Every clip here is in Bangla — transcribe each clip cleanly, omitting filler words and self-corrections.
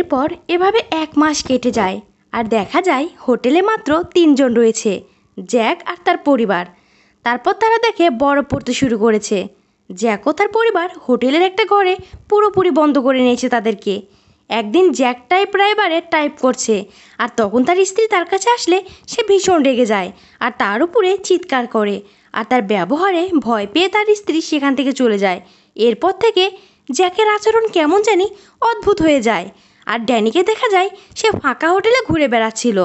এরপর এভাবে 1 মাস কেটে যায় আর দেখা যায় হোটেলে মাত্র 3 জন রয়েছে, জ্যাক আর তার পরিবার। তারপর তারা দেখে বরফ পড়তে শুরু করেছে। জ্যাক ও তার পরিবার হোটেলের একটা ঘরে পুরোপুরি বন্ধ করে নিয়েছে তাদেরকে। একদিন জ্যাক টাইপরাইবারে টাইপ করছে আর তখন তার স্ত্রী তার কাছে আসলে সে ভীষণ রেগে যায় আর তার উপরে চিৎকার করে আর তার ব্যবহারে ভয় পেয়ে তার স্ত্রী সেখান থেকে চলে যায়। এরপর থেকে জ্যাকের আচরণ কেমন জানি অদ্ভুত হয়ে যায় আর ড্যানিকে দেখা যায় সে ফাঁকা হোটেলে ঘুরে বেড়াচ্ছিল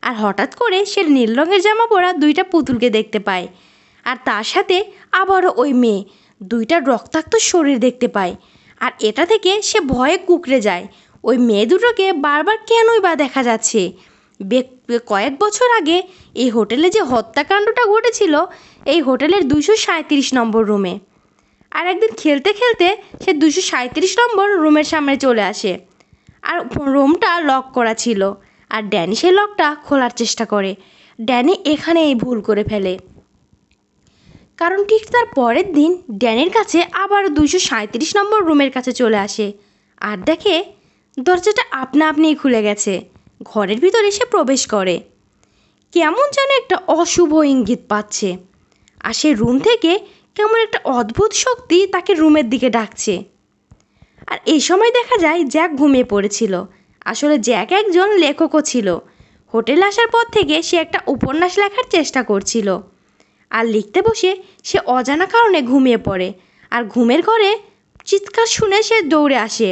আর হঠাৎ করে সে নীল রঙের জামা পরা 2টা পুতুলকে দেখতে পায় আর তার সাথে আবারও ওই মেয়ে 2টা রক্তাক্ত শরীর দেখতে পায়। আর এটা থেকে সে ভয়ে কুঁকড়ে যায়। ওই মেয়ে দুটোকে বারবার কেনই বা দেখা যাচ্ছে। কয়েক বছর আগে এই হোটেলে যে হত্যাকাণ্ডটা ঘটেছিল এই হোটেলের 237 নম্বর রুমে। আর একদিন খেলতে খেলতে সে 237 নম্বর রুমের সামনে চলে আসে আর রুমটা লক করা ছিল আর ড্যানি সেই লকটা খোলার চেষ্টা করে। ড্যানি এখানেই ভুল করে ফেলে, কারণ ঠিক তার পরের দিন ড্যানির কাছে আবার 237 নম্বর রুমের কাছে চলে আসে আর দেখে দরজাটা আপনা আপনিই খুলে গেছে। ঘরের ভিতরে সে প্রবেশ করে, কেমন যেন একটা অশুভ ইঙ্গিত পাচ্ছে আর সে রুম থেকে কেমন একটা অদ্ভুত শক্তি তাকে রুমের দিকে ডাকছে। আর এই সময় দেখা যায় জ্যাক ঘুমিয়ে পড়েছিল। আসলে জ্যাক একজন লেখকও ছিল। হোটেলে আসার পর থেকে সে একটা উপন্যাস লেখার চেষ্টা করছিল আর লিখতে বসে সে অজানা কারণে ঘুমিয়ে পড়ে আর ঘুমের ঘরে চিৎকার শুনে সে দৌড়ে আসে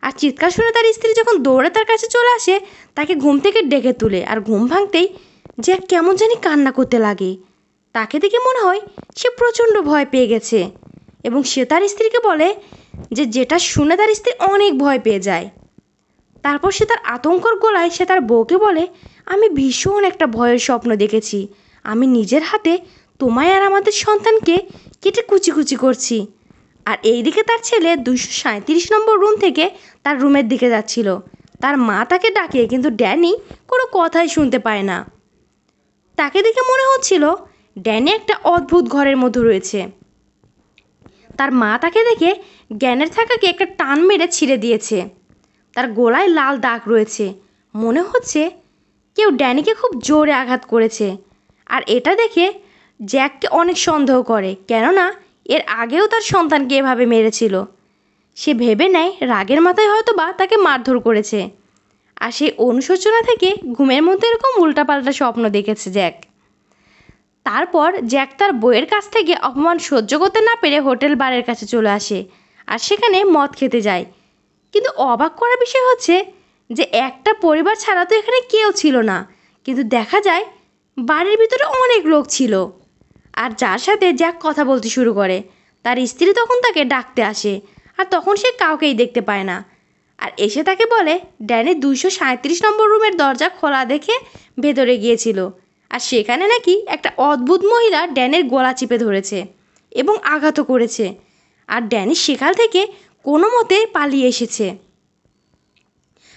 আর চিৎকার শুনে তার স্ত্রী যখন দৌড়ে তার কাছে চলে আসে তাকে ঘুম থেকে ডেকে তুলে আর ঘুম ভাঙতেই জ্যাক কেমন জানি কান্না করতে লাগে। তাকে দেখে মনে হয় সে প্রচণ্ড ভয় পেয়ে গেছে এবং সে তার স্ত্রীকে বলে যে যেটা শুনে তার স্ত্রী অনেক ভয় পেয়ে যায়। তারপর সে তার আতঙ্কর গলায় সে তার বউকে বলে, আমি ভীষণ একটা ভয়ের স্বপ্ন দেখেছি। আমি নিজের হাতে তোমায় আর আমাদের সন্তানকে কেটে কুচি কুচি করছি। আর এইদিকে তার ছেলে 237 নম্বর রুম থেকে তার রুমের দিকে যাচ্ছিল। তার মা তাকে ডাকে কিন্তু ড্যানি কোনো কথাই শুনতে পায় না। তাকে দেখে মনে হচ্ছিল ড্যানি একটা অদ্ভুত ঘরের মধ্যে রয়েছে। তার মা তাকে দেখে জ্ঞানের থাকাকে একটা টান মেরে ছিঁড়ে দিয়েছে। তার গলায় লাল দাগ রয়েছে, মনে হচ্ছে কেউ ড্যানিকে খুব জোরে আঘাত করেছে। আর এটা দেখে জ্যাককে অনেক সন্দেহ করে, কেননা এর আগেও তার সন্তানকে এভাবে মেরেছিল। সে ভেবে নেয় রাগের মাথায় হয়তো বা তাকে মারধর করেছে। আর সেই অনুশোচনা থেকে ঘুমের মধ্যে এরকম উল্টাপাল্টা স্বপ্ন দেখেছে জ্যাক। তারপর জ্যাক তার বইয়ের কাছ থেকে অপমান সহ্য করতে না পেরে হোটেল বারের কাছে চলে আসে আর সেখানে মদ খেতে যায়। কিন্তু অবাক করার বিষয় হচ্ছে যে একটা পরিবার ছাড়া তো এখানে কেউ ছিল না, কিন্তু দেখা যায় বাড়ির ভিতরে অনেক লোক ছিল। আর যার সাথে জ্যাক কথা বলতে শুরু করে তার স্ত্রী তখন তাকে ডাকতে আসে আর তখন সে কাউকেই দেখতে পায় না। আর এসে তাকে বলে ড্যানি 237 নম্বর রুমের দরজা খোলা দেখে ভেতরে গিয়েছিল আর সেখানে নাকি একটা অদ্ভুত মহিলা ড্যানের গলা চিপে ধরেছে এবং আঘাতও করেছে। আর ড্যানি সেখান থেকে কোনো মতে পালিয়ে এসেছে।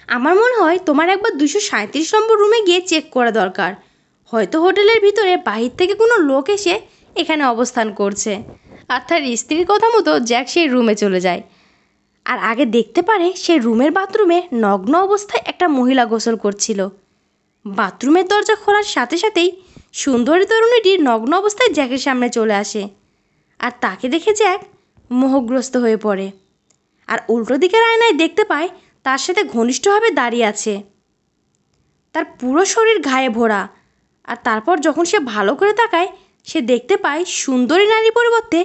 আমার মনে হয় তোমার একবার 237 নম্বর রুমে গিয়ে চেক করা দরকার। হয়তো হোটেলের ভিতরে বাহির থেকে কোনো লোক এসে এখানে অবস্থান করছে। আর তার স্ত্রীর কথা মতো জ্যাক সেই রুমে চলে যায় আর আগে দেখতে পারে সেই রুমের বাথরুমে নগ্ন অবস্থায় একটা মহিলা গোসল করছিল। বাথরুমের দরজা খোলার সাথে সাথেই সুন্দরী তরুণীটি নগ্ন অবস্থায় জ্যাকের সামনে চলে আসে আর তাকে দেখে জ্যাক মোহগ্রস্ত হয়ে পড়ে। আর উল্টো দিকের আয়নায় দেখতে পায় তার সাথে ঘনিষ্ঠভাবে দাঁড়িয়ে আছে। তার পুরো শরীর ঘায়ে ভরা। আর তারপর যখন সে ভালো করে তাকায় সে দেখতে পায় সুন্দরী নারীর পরিবর্তে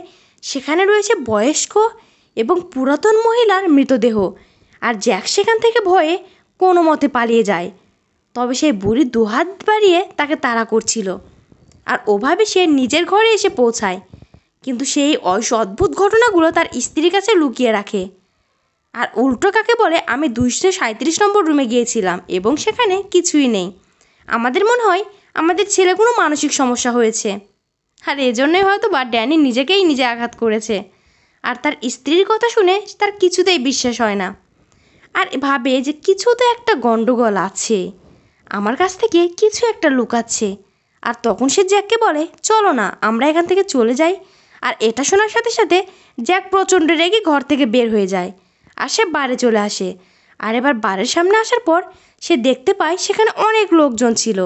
সেখানে রয়েছে বয়স্ক এবং পুরাতন মহিলার মৃতদেহ। আর জ্যাক সেখান থেকে ভয়ে কোনো মতে পালিয়ে যায়, তবে সেই বুড়ি দুহাত বাড়িয়ে তাকে তাড়া করছিল আর ওভাবে সে নিজের ঘরে এসে পৌঁছায়। কিন্তু সেই অদ্ভুত ঘটনাগুলো তার স্ত্রীর কাছে লুকিয়ে রাখে। আর উল্টো কাকে বলে আমি 237 নম্বর রুমে গিয়েছিলাম এবং সেখানে কিছুই নেই। আমাদের মনে হয় আমাদের ছেলে কোনো মানসিক সমস্যা হয়েছে। আর এজন্যই হয়তো বা ড্যানি নিজেকেই নিজে আঘাত করেছে। আর তার স্ত্রীর কথা শুনে তার কিছুতেই বিশ্বাস হয় না আর ভাবে যে কিছু তো একটা গণ্ডগোল আছে, আমার কাছ থেকে কিছু একটা লুকাচ্ছে। আর তখন সে জ্যাককে বলে চলো না আমরা এখান থেকে চলে যাই। আর এটা শোনার সাথে সাথে জ্যাক প্রচণ্ড রেগে ঘর থেকে বের হয়ে যায় আর সে বাড়ি চলে আসে। আর এবার বারের সামনে আসার পর সে দেখতে পায় সেখানে অনেক লোকজন ছিল।